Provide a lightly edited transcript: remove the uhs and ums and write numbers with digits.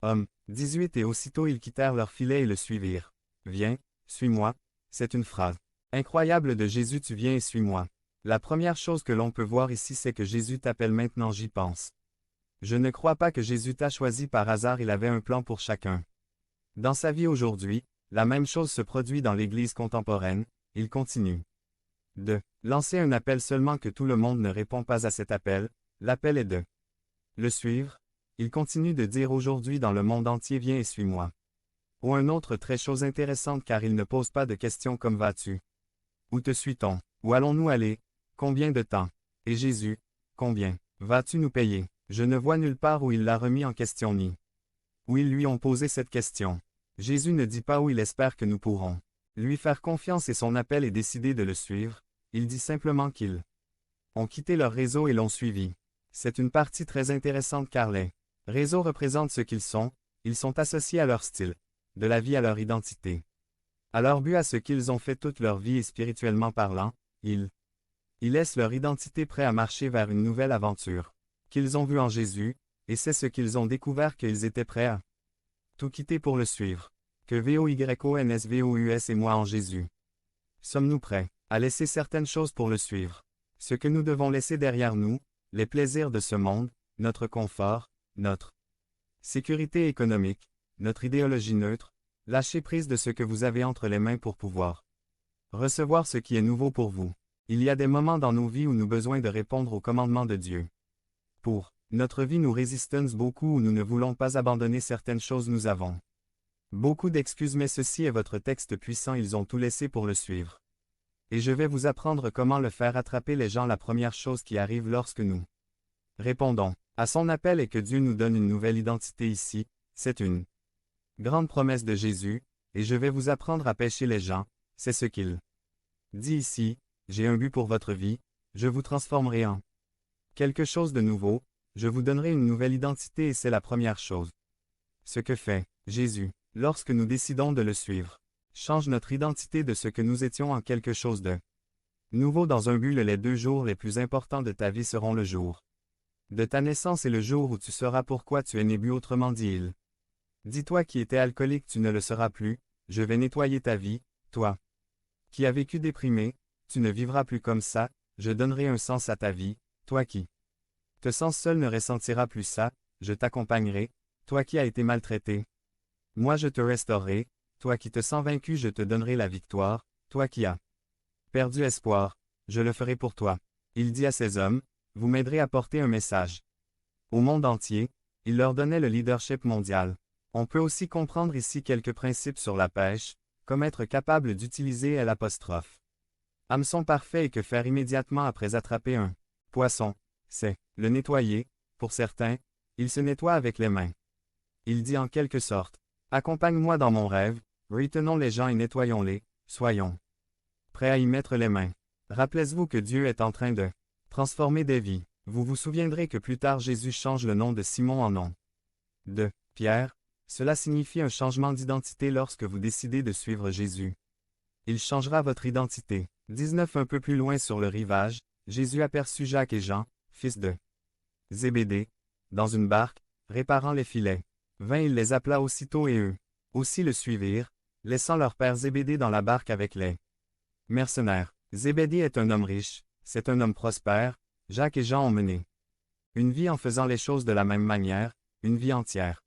Homme, 18 Et aussitôt ils quittèrent leur filet et le suivirent. Viens, suis-moi, c'est une phrase incroyable de Jésus, tu viens et suis-moi. La première chose que l'on peut voir ici, c'est que Jésus t'appelle maintenant, j'y pense. Je ne crois pas que Jésus t'a choisi par hasard, il avait un plan pour chacun. Dans sa vie aujourd'hui, la même chose se produit dans l'Église contemporaine, il continue de lancer un appel seulement que tout le monde ne répond pas à cet appel, l'appel est de le suivre. Il continue de dire aujourd'hui dans le monde entier, viens et suis-moi. Ou un autre très chose intéressante car il ne pose pas de questions comme vas-tu? Où te suit-on? Où allons-nous aller? Combien de temps? Et Jésus, combien vas-tu nous payer? Je ne vois nulle part où il l'a remis en question ni où ils lui ont posé cette question. Jésus ne dit pas où il espère que nous pourrons lui faire confiance et son appel est décidé de le suivre, il dit simplement qu'ils ont quitté leur réseau et l'ont suivi. C'est une partie très intéressante car les réseaux représentent ce qu'ils sont associés à leur style, de la vie à leur identité. À leur but, à ce qu'ils ont fait toute leur vie et spirituellement parlant, ils laissent leur identité prêts à marcher vers une nouvelle aventure, qu'ils ont vue en Jésus, et c'est ce qu'ils ont découvert qu'ils étaient prêts à tout quitter pour le suivre. Que VOYONSVOUS et moi en Jésus. Sommes-nous prêts à laisser certaines choses pour le suivre? Ce que nous devons laisser derrière nous, les plaisirs de ce monde, notre confort, notre sécurité économique, notre idéologie neutre, lâchez prise de ce que vous avez entre les mains pour pouvoir recevoir ce qui est nouveau pour vous. Il y a des moments dans nos vies où nous avons besoin de répondre aux commandements de Dieu. Pour notre vie nous résistons beaucoup où nous ne voulons pas abandonner certaines choses, nous avons beaucoup d'excuses, mais ceci est votre texte puissant, ils ont tout laissé pour le suivre. Et je vais vous apprendre comment le faire attraper les gens. La première chose qui arrive lorsque nous répondons à son appel et que Dieu nous donne une nouvelle identité ici, c'est une grande promesse de Jésus, et je vais vous apprendre à pêcher les gens, c'est ce qu'il dit ici, j'ai un but pour votre vie, je vous transformerai en quelque chose de nouveau, je vous donnerai une nouvelle identité et c'est la première chose. Ce que fait Jésus, lorsque nous décidons de le suivre, change notre identité de ce que nous étions en quelque chose de nouveau dans un but. Les 2 jours les plus importants de ta vie seront le jour de ta naissance et le jour où tu sauras pourquoi tu es né. Autrement dit, il dis-toi qui étais alcoolique, tu ne le seras plus, je vais nettoyer ta vie, toi qui as vécu déprimé, tu ne vivras plus comme ça, je donnerai un sens à ta vie, toi qui te sens seul ne ressentiras plus ça, je t'accompagnerai, toi qui as été maltraité. Moi je te restaurerai, toi qui te sens vaincu je te donnerai la victoire, toi qui as perdu espoir, je le ferai pour toi. Il dit à ces hommes, vous m'aiderez à porter un message au monde entier, il leur donnait le leadership mondial. On peut aussi comprendre ici quelques principes sur la pêche, comme être capable d'utiliser l'apostrophe hameçon parfait et que faire immédiatement après attraper un poisson, c'est le nettoyer. Pour certains, il se nettoie avec les mains. Il dit en quelque sorte, accompagne-moi dans mon rêve, retenons les gens et nettoyons-les, soyons prêts à y mettre les mains. Rappelez-vous que Dieu est en train de transformer des vies. Vous vous souviendrez que plus tard Jésus change le nom de Simon en nom de Pierre. Cela signifie un changement d'identité lorsque vous décidez de suivre Jésus. Il changera votre identité. 19 Un peu plus loin sur le rivage, Jésus aperçut Jacques et Jean, fils de Zébédée, dans une barque, réparant les filets. 20 Il les appela aussitôt et eux aussi le suivirent, laissant leur père Zébédée dans la barque avec les mercenaires. Zébédée est un homme riche, c'est un homme prospère, Jacques et Jean ont mené une vie en faisant les choses de la même manière, une vie entière.